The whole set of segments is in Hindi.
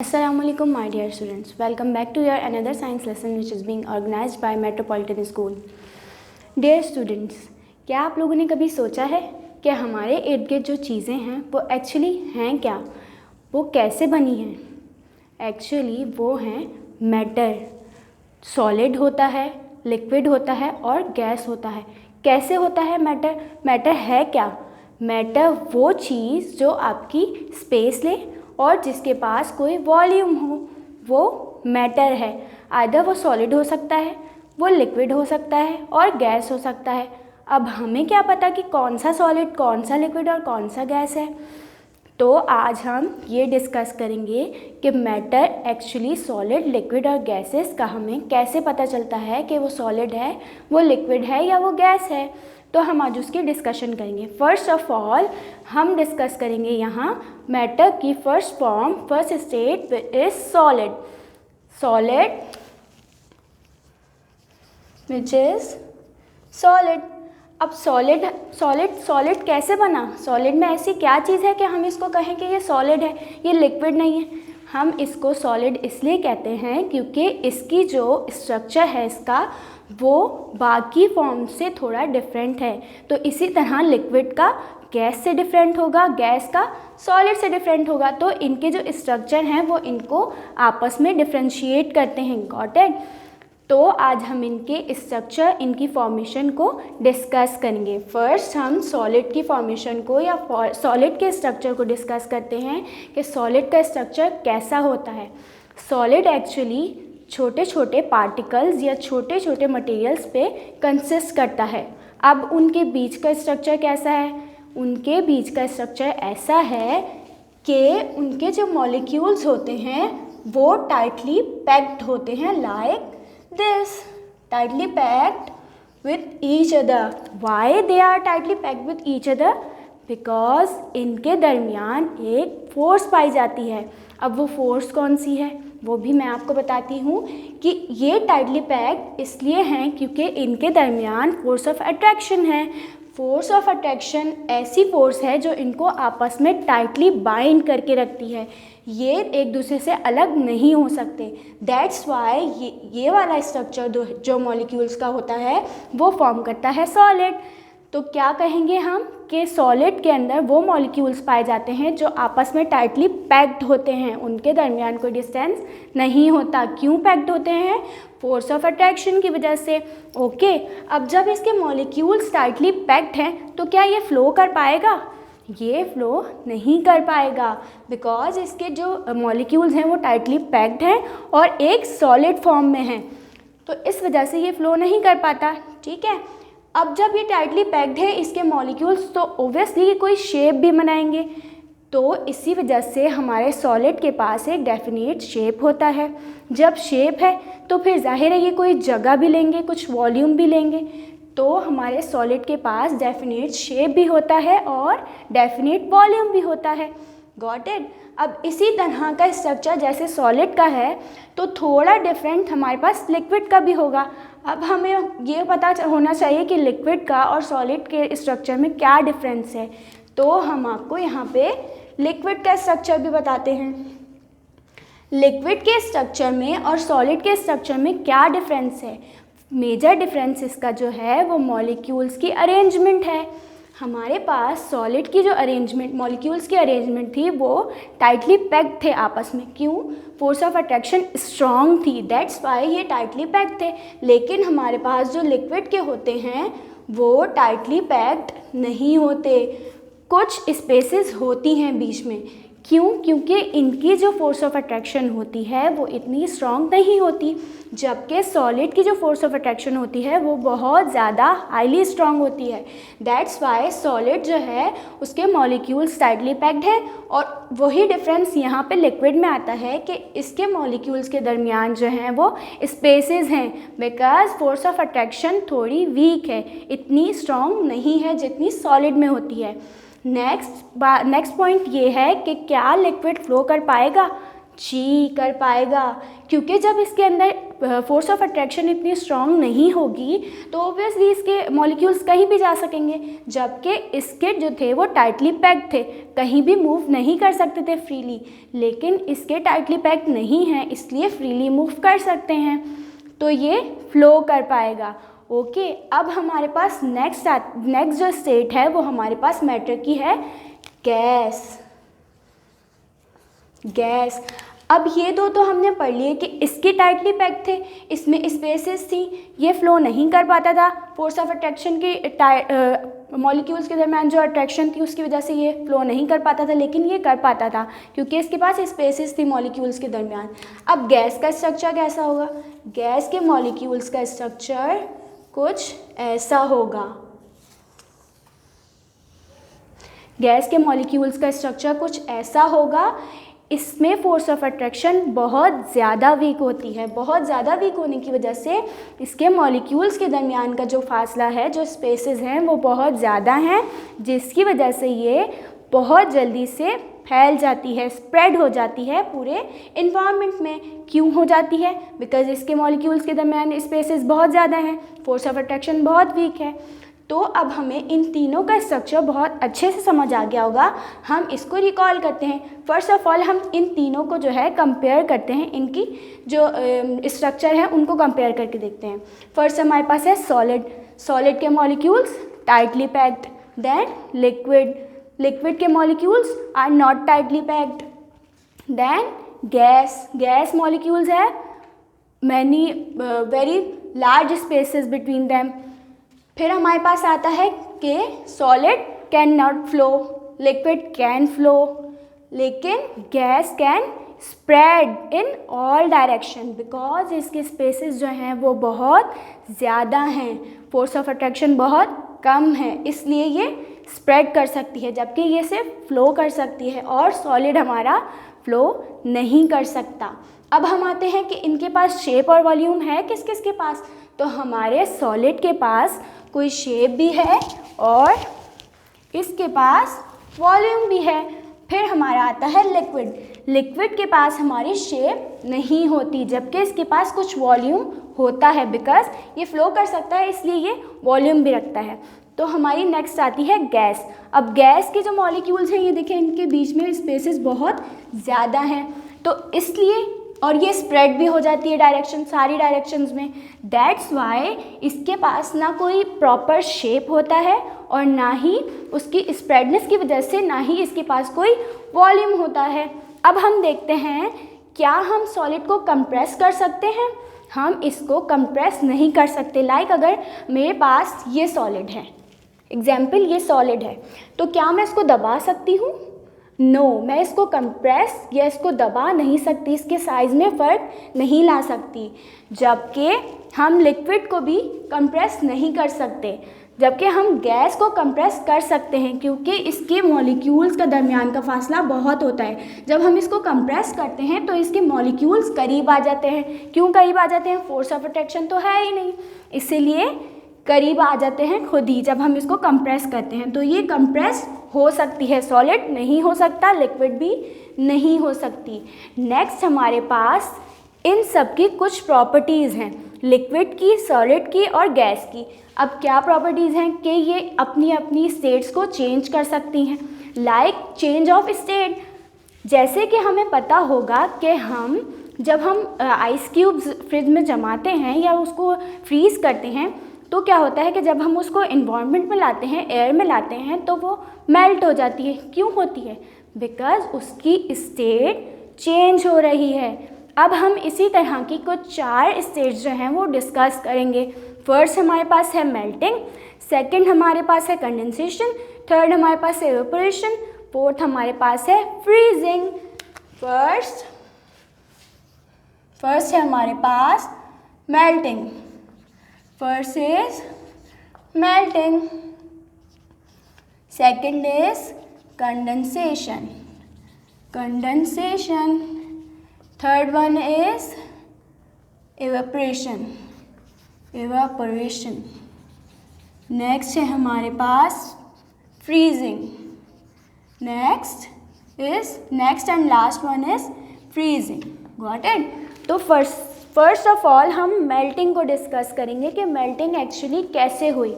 Assalamualaikum my dear students, welcome back to your another science lesson which is being organized by Metropolitan School. Dear students, क्या आप लोगों ने कभी सोचा है कि हमारे इर्द गिर्द जो चीज़ें हैं वो एक्चुअली हैं क्या, वो कैसे बनी हैं? एक्चुअली वो हैं मैटर. सॉलिड होता है, लिक्विड होता है और गैस होता है. कैसे होता है मैटर? मैटर है क्या? मैटर वो चीज़ जो आपकी स्पेस ले और जिसके पास कोई वॉल्यूम हो, वो मैटर है. आइदर वो सॉलिड हो सकता है, वो लिक्विड हो सकता है और गैस हो सकता है. अब हमें क्या पता कि कौन सा सॉलिड, कौन सा लिक्विड और कौन सा गैस है? तो आज हम ये डिस्कस करेंगे कि मैटर एक्चुअली सॉलिड, लिक्विड और गैसेस का हमें कैसे पता चलता है कि वो सॉलिड है, वो लिक्विड है या वो गैस है. तो हम आज उसकी डिस्कशन करेंगे. फर्स्ट ऑफ ऑल हम डिस्कस करेंगे यहाँ मैटर की first form, first state is solid. Solid which is solid. अब सॉलिड कैसे बना? सॉलिड में ऐसी क्या चीज़ है कि हम इसको कहें कि ये सॉलिड है, ये लिक्विड नहीं है? हम इसको सॉलिड इसलिए कहते हैं क्योंकि इसकी जो स्ट्रक्चर है इसका वो बाकी फॉर्म से थोड़ा डिफरेंट है. तो इसी तरह लिक्विड का गैस से डिफरेंट होगा, गैस का सॉलिड से डिफरेंट होगा. तो इनके जो स्ट्रक्चर हैं वो इनको आपस में डिफरेंशिएट करते हैं. Got it? तो आज हम इनके स्ट्रक्चर, इनकी फॉर्मेशन को डिस्कस करेंगे. फर्स्ट हम सॉलिड की फॉर्मेशन को या सॉलिड के स्ट्रक्चर को डिस्कस करते हैं कि सॉलिड का स्ट्रक्चर कैसा होता है. सॉलिड एक्चुअली छोटे छोटे पार्टिकल्स या छोटे छोटे मटेरियल्स पे कंसिस्ट करता है. अब उनके बीच का स्ट्रक्चर कैसा है? उनके बीच का स्ट्रक्चर ऐसा है कि उनके जो मॉलिक्यूल्स होते हैं वो टाइटली पैक्ड होते हैं, like this, tightly packed with each other. Why they are tightly packed with each other? Because इनके दरमियान एक फोर्स पाई जाती है. अब वो फोर्स कौन सी है वो भी मैं आपको बताती हूँ कि ये टाइटली पैक्ड इसलिए हैं क्योंकि इनके दरमियान फोर्स ऑफ अट्रैक्शन है. फोर्स ऑफ अट्रैक्शन ऐसी फोर्स है जो इनको आपस में टाइटली बाइंड करके रखती है. ये एक दूसरे से अलग नहीं हो सकते. दैट्स वाई ये वाला स्ट्रक्चर जो मॉलिक्यूल्स का होता है वो फॉर्म करता है सॉलिड. तो क्या कहेंगे हम कि सॉलिड के अंदर वो मॉलिक्यूल्स पाए जाते हैं जो आपस में टाइटली पैक्ड होते हैं, उनके दरमियान कोई डिस्टेंस नहीं होता. क्यों पैक्ड होते हैं? फोर्स ऑफ अट्रैक्शन की वजह से. ओके, अब जब इसके मॉलिक्यूल्स टाइटली पैक्ड हैं तो क्या ये फ्लो कर पाएगा? ये फ्लो नहीं कर पाएगा बिकॉज इसके जो मॉलिक्यूल्स हैं वो टाइटली पैक्ड हैं और एक सॉलिड फॉर्म में हैं. तो इस वजह से ये फ्लो नहीं कर पाता. ठीक है, अब जब ये टाइटली पैक्ड है इसके मॉलिक्यूल्स तो ओब्वियसली कोई शेप भी बनाएंगे. तो इसी वजह से हमारे सॉलिड के पास एक डेफिनेट शेप होता है. जब शेप है तो फिर जाहिर है ये कोई जगह भी लेंगे, कुछ वॉल्यूम भी लेंगे. तो हमारे सॉलिड के पास डेफिनेट शेप भी होता है और डेफिनेट वॉल्यूम भी होता है. Got it? अब इसी तरह का स्ट्रक्चर जैसे सॉलिड का है तो थोड़ा डिफरेंट हमारे पास लिक्विड का भी होगा. अब हमें ये पता होना चाहिए कि लिक्विड का और सॉलिड के स्ट्रक्चर में क्या डिफरेंस है. तो हम आपको यहाँ पे लिक्विड का स्ट्रक्चर भी बताते हैं. लिक्विड के स्ट्रक्चर में और सॉलिड के स्ट्रक्चर में क्या डिफरेंस है? मेजर डिफरेंस इसका जो है वो मॉलिक्यूल्स की अरेंजमेंट है. हमारे पास सॉलिड की जो अरेंजमेंट, मॉलिक्यूल्स की अरेंजमेंट थी वो टाइटली पैक्ड थे आपस में. क्यों? फोर्स ऑफ अट्रैक्शन स्ट्रॉन्ग थी, दैट्स वाई ये टाइटली पैक्ड थे. लेकिन हमारे पास जो लिक्विड के होते हैं वो टाइटली पैक्ड नहीं होते, कुछ स्पेसेस होती हैं बीच में. क्यों? क्योंकि इनकी जो फोर्स ऑफ अट्रैक्शन होती है वो इतनी स्ट्रॉन्ग नहीं होती, जबकि सॉलिड की जो फोर्स ऑफ अट्रैक्शन होती है वो बहुत ज़्यादा हाईली स्ट्रॉन्ग होती है. दैट्स वाई सॉलिड जो है उसके मॉलिक्यूल्स टाइटली पैक्ड है. और वही डिफरेंस यहाँ पे लिक्विड में आता है कि इसके मॉलिक्यूल्स के दरमियान जो हैं वो स्पेसेस हैं बिकॉज फोर्स ऑफ अट्रैक्शन थोड़ी वीक है, इतनी स्ट्रॉन्ग नहीं है जितनी सॉलिड में होती है. नेक्स्ट पॉइंट ये है कि क्या लिक्विड फ्लो कर पाएगा? जी कर पाएगा, क्योंकि जब इसके अंदर फोर्स ऑफ अट्रैक्शन इतनी स्ट्रॉन्ग नहीं होगी तो ऑब्वियसली इसके मॉलिक्यूल्स कहीं भी जा सकेंगे, जबकि इसके जो थे वो टाइटली पैक्ड थे, कहीं भी मूव नहीं कर सकते थे फ्रीली, लेकिन इसके टाइटली पैक्ड नहीं हैं इसलिए फ्रीली मूव कर सकते हैं, तो ये फ्लो कर पाएगा। ओके, अब हमारे पास नेक्स्ट जो स्टेट है वो हमारे पास मैटर की है, गैस। अब ये दो तो हमने पढ़ लिए कि इसके टाइटली पैक्ड थे, इसमें स्पेसेस थी, ये फ्लो नहीं कर पाता था, फोर्स ऑफ अट्रैक्शन की मॉलिक्यूल्स के दरम्यान जो अट्रैक्शन थी उसकी वजह से ये फ्लो नहीं कर पाता था, लेकिन ये कर पाता था क्योंकि इसके पास स्पेसेस थी मॉलिक्यूल्स के दरम्यान। अब गैस का स्ट्रक्चर कैसा होगा? गैस के मॉलिक्यूल्स का स्ट्रक्चर कुछ ऐसा होगा। गैस के मॉलिक्यूल्स का स्ट्रक्चर कुछ ऐसा होगा। इसमें फोर्स ऑफ अट्रैक्शन बहुत ज़्यादा वीक होती है, बहुत ज़्यादा वीक होने की वजह से इसके मॉलिक्यूल्स के दरमियान का जो फासला है, जो स्पेसेस हैं वो बहुत ज़्यादा हैं, जिसकी वजह से ये बहुत जल्दी से फैल जाती है, स्प्रेड हो जाती है पूरे इन्वायरमेंट में। क्यों हो जाती है? बिकॉज इसके मॉलिक्यूल्स के दरमियान स्पेसेस बहुत ज़्यादा हैं, फोर्स ऑफ अट्रैक्शन बहुत वीक है। तो अब हमें इन तीनों का स्ट्रक्चर बहुत अच्छे से समझ आ गया होगा, हम इसको रिकॉल करते हैं। फर्स्ट ऑफ ऑल हम इन तीनों को जो है कंपेयर करते हैं, इनकी जो स्ट्रक्चर है उनको कंपेयर करके देखते हैं। फर्स्ट हमारे पास है सॉलिड के molecules tightly packed, then liquid के molecules are not tightly packed, then gas molecules है many very large spaces between them. फिर हमारे पास आता है कि solid can not flow, liquid can flow, लेकिन gas can spread in all direction because इसके स्पेसेस जो हैं वो बहुत ज़्यादा हैं, फोर्स ऑफ अट्रैक्शन बहुत कम है, इसलिए ये स्प्रेड कर सकती है, जबकि ये सिर्फ फ्लो कर सकती है और सॉलिड हमारा फ्लो नहीं कर सकता। अब हम आते हैं कि इनके पास शेप और वॉल्यूम है किस किस के पास? तो हमारे सॉलिड के पास कोई शेप भी है और इसके पास वॉल्यूम भी है। फिर हमारा आता है लिक्विड के पास हमारी शेप नहीं होती, जबकि इसके पास कुछ वॉल्यूम होता है, बिकॉज ये फ्लो कर सकता है इसलिए ये वॉल्यूम भी रखता है। तो हमारी नेक्स्ट आती है गैस। अब गैस के जो मॉलिक्यूल्स हैं ये देखें, इनके बीच में स्पेसेस बहुत ज़्यादा हैं, तो इसलिए और ये स्प्रेड भी हो जाती है डायरेक्शन, सारी डायरेक्शंस में। दैट्स वाई इसके पास ना कोई प्रॉपर शेप होता है और ना ही उसकी स्प्रेडनेस की वजह से ना ही इसके पास कोई वॉल्यूम होता है। अब हम देखते हैं क्या हम सॉलिड को कंप्रेस कर सकते हैं? हम इसको कंप्रेस नहीं कर सकते। लाइक अगर मेरे पास ये सॉलिड है, एग्जाम्पल ये सॉलिड है, तो क्या मैं इसको दबा सकती हूँ? नो, मैं इसको कंप्रेस या इसको दबा नहीं सकती, इसके साइज़ में फ़र्क नहीं ला सकती। जबकि हम लिक्विड को भी कंप्रेस नहीं कर सकते, जबकि हम गैस को कंप्रेस कर सकते हैं क्योंकि इसके मॉलिक्यूल्स का दरमियान का फासला बहुत होता है। जब हम इसको कंप्रेस करते हैं तो इसके मॉलिक्यूल्स करीब आ जाते हैं। क्यों करीब आ जाते हैं? फोर्स ऑफ अट्रैक्शन तो है ही नहीं, इसीलिए करीब आ जाते हैं खुद ही जब हम इसको कंप्रेस करते हैं। तो ये कंप्रेस हो सकती है, सॉलिड नहीं हो सकता, लिक्विड भी नहीं हो सकती। नेक्स्ट हमारे पास इन सब की कुछ प्रॉपर्टीज़ हैं, लिक्विड की, सॉलिड की और गैस की। अब क्या प्रॉपर्टीज़ हैं कि ये अपनी अपनी स्टेट्स को चेंज कर सकती हैं। लाइक चेंज ऑफ स्टेट, जैसे कि हमें पता होगा कि जब हम आइस क्यूब्स फ्रिज में जमाते हैं या उसको फ्रीज़ करते हैं तो क्या होता है कि जब हम उसको इन्वायरमेंट में लाते हैं, एयर में लाते हैं, तो वो मेल्ट हो जाती है। क्यों होती है? बिकॉज उसकी स्टेट चेंज हो रही है। अब हम इसी तरह की कुछ 4 स्टेट्स जो हैं वो डिस्कस करेंगे। फर्स्ट हमारे पास है मेल्टिंग, सेकंड हमारे पास है कंडेंसेशन, थर्ड हमारे पास है इवेपोरेशन, फोर्थ हमारे पास है फ्रीजिंग। फर्स्ट है हमारे पास melting. First is melting, second is condensation, third one is evaporation, next है हमारे पास freezing, next and last one is freezing. Got it? तो फर्स्ट ऑफ ऑल हम मेल्टिंग को डिस्कस करेंगे कि मेल्टिंग एक्चुअली कैसे हुई।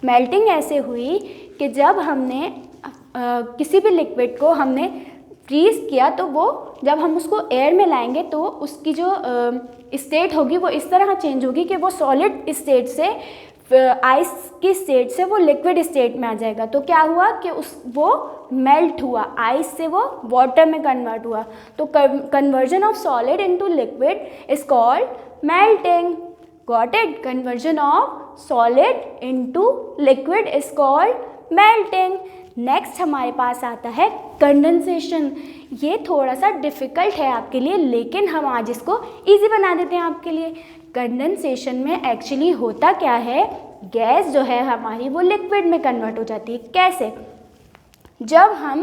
मेल्टिंग ऐसे हुई कि जब हमने किसी भी लिक्विड को हमने फ्रीज़ किया तो वो जब हम उसको एयर में लाएंगे तो उसकी जो स्टेट होगी वो इस तरह चेंज होगी कि वो सॉलिड स्टेट से आइस की स्टेट से वो लिक्विड स्टेट में आ जाएगा। तो क्या हुआ कि वो मेल्ट हुआ, आइस से वो वाटर में कन्वर्ट हुआ। तो conversion of solid into liquid is called melting. Got it? Conversion of solid into liquid is called melting. Next हमारे पास आता है कंडेंसेशन। ये थोड़ा सा डिफ़िकल्ट है आपके लिए, लेकिन हम आज इसको इजी बना देते हैं आपके लिए। कंडेंसेशन में एक्चुअली होता क्या है, गैस जो है हमारी वो लिक्विड में कन्वर्ट हो जाती है। कैसे? जब हम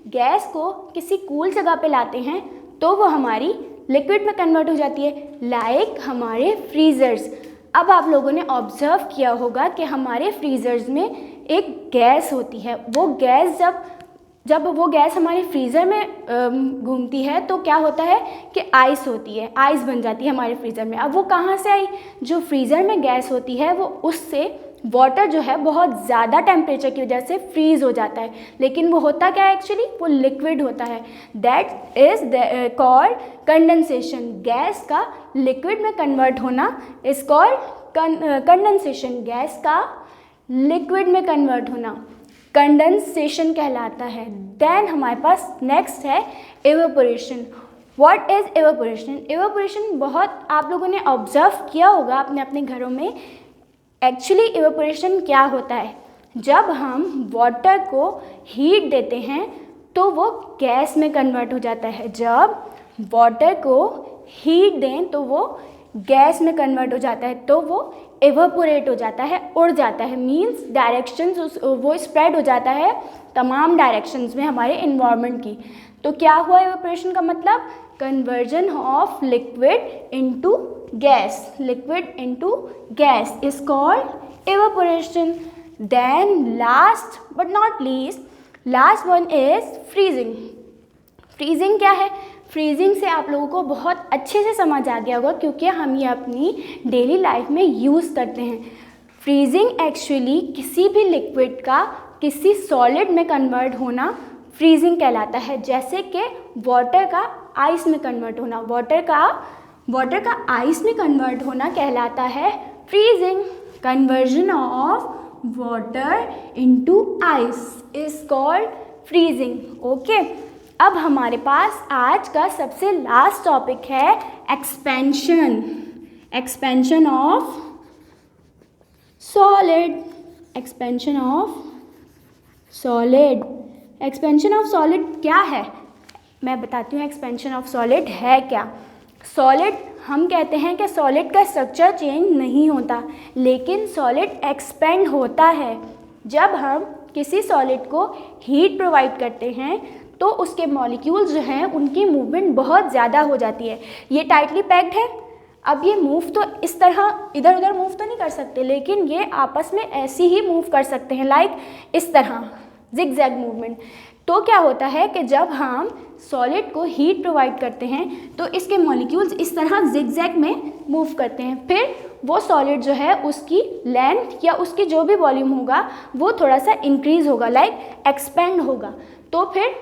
गैस को किसी कूल जगह पे लाते हैं तो वो हमारी लिक्विड में कन्वर्ट हो जाती है, लाइक हमारे फ्रीज़र्स। अब आप लोगों ने ऑब्ज़र्व किया होगा कि हमारे फ्रीज़र्स में एक गैस होती है। वो गैस जब वो गैस हमारे फ्रीज़र में घूमती है तो क्या होता है कि आइस होती है, आइस बन जाती है हमारे फ्रीज़र में। अब वो कहाँ से आई? जो फ्रीज़र में गैस होती है वो उससे वाटर जो है बहुत ज़्यादा टेम्परेचर की वजह से फ्रीज़ हो जाता है, लेकिन वो होता क्या है एक्चुअली? वो लिक्विड होता है। That is called condensation. Gas का लिक्विड में कन्वर्ट होना इज़ कॉल्ड कंडेंसेशन। गैस का लिक्विड में कन्वर्ट होना कंडेंसेशन कहलाता है। देन हमारे पास नेक्स्ट है evaporation. What is evaporation? Evaporation बहुत आप लोगों ने ऑब्जर्व किया होगा अपने अपने घरों में। एक्चुअली एवेपोरेशन क्या होता है? जब हम वाटर को हीट देते हैं तो वो गैस में कन्वर्ट हो जाता है। जब वाटर को हीट दें तो वो गैस में कन्वर्ट हो जाता है, तो वो एवेपोरेट हो जाता है, उड़ जाता है। मीन्स डायरेक्शंस वो स्प्रेड हो जाता है तमाम डायरेक्शंस में हमारे इन्वायरमेंट की। तो क्या हुआ एवेपोरेशन का मतलब? Conversion of liquid into gas. Liquid into gas is called evaporation. Then last but not least, last one is freezing. Freezing क्या है? फ्रीजिंग से आप लोगों को बहुत अच्छे से समझ आ गया होगा क्योंकि हम ये अपनी डेली लाइफ में यूज़ करते हैं। फ्रीजिंग एक्चुअली किसी भी लिक्विड का किसी सॉलिड में कन्वर्ट होना फ्रीजिंग कहलाता है। जैसे कि वाटर का आइस में कन्वर्ट होना, वाटर का आइस में कन्वर्ट होना कहलाता है freezing. Conversion of water into ice is called freezing. Okay, अब हमारे पास आज का सबसे लास्ट टॉपिक है expansion. Expansion of solid. Expansion of solid. Expansion of solid क्या है? मैं बताती हूँ एक्सपेंशन ऑफ सॉलिड है क्या। सॉलिड, हम कहते हैं कि सॉलिड का स्ट्रक्चर चेंज नहीं होता, लेकिन सॉलिड एक्सपेंड होता है। जब हम किसी सॉलिड को हीट प्रोवाइड करते हैं तो उसके मॉलिक्यूल्स जो हैं उनकी मूवमेंट बहुत ज़्यादा हो जाती है। ये टाइटली पैक्ड है, अब ये मूव तो इस तरह इधर उधर मूव तो नहीं कर सकते, लेकिन ये आपस में ऐसी ही मूव कर सकते हैं, लाइक इस तरह जिगजैग मूवमेंट। तो क्या होता है कि जब हम सॉलिड को हीट प्रोवाइड करते हैं तो इसके मॉलिक्यूल्स इस तरह जिगजैग में मूव करते हैं। फिर वो सॉलिड जो है उसकी लेंथ या उसकी जो भी वॉल्यूम होगा वो थोड़ा सा इंक्रीज़ होगा, लाइक एक्सपेंड होगा। तो फिर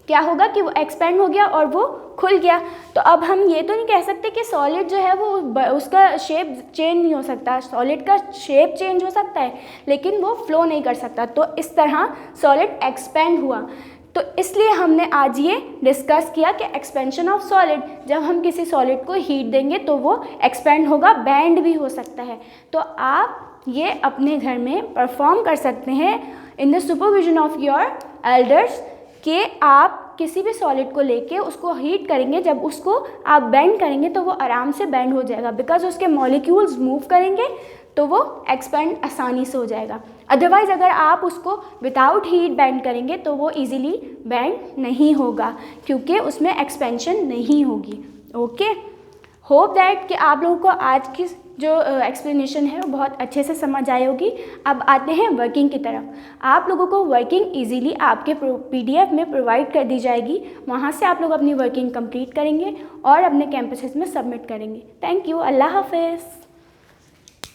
क्या होगा कि वो एक्सपेंड हो गया और वो खुल गया। तो अब हम ये तो नहीं कह सकते कि सॉलिड जो है वो उसका शेप चेंज नहीं हो सकता। सॉलिड का शेप चेंज हो सकता है लेकिन वो फ्लो नहीं कर सकता। तो इस तरह सॉलिड एक्सपेंड हुआ। तो इसलिए हमने आज ये डिस्कस किया कि एक्सपेंशन ऑफ सॉलिड, जब हम किसी सॉलिड को हीट देंगे तो वो एक्सपेंड होगा, बैंड भी हो सकता है। तो आप ये अपने घर में परफॉर्म कर सकते हैं in the supervision of your elders कि आप किसी भी सॉलिड को लेके उसको हीट करेंगे, जब उसको आप बेंड करेंगे तो वो आराम से बेंड हो जाएगा, बिकॉज उसके मॉलिक्यूल्स मूव करेंगे तो वो एक्सपेंड आसानी से हो जाएगा। अदरवाइज़ अगर आप उसको विदाउट हीट बेंड करेंगे तो वो इजीली बेंड नहीं होगा क्योंकि उसमें एक्सपेंशन नहीं होगी। ओके, होप दैट कि आप लोगों को आज की जो एक्सप्लेनेशन है वो बहुत अच्छे से समझ आई होगी। अब आते हैं वर्किंग की तरफ। आप लोगों को वर्किंग इजीली आपके PDF में प्रोवाइड कर दी जाएगी। वहाँ से आप लोग अपनी वर्किंग कंप्लीट करेंगे और अपने कैंपसेस में सबमिट करेंगे। Thank you. अल्लाह हाफिज़।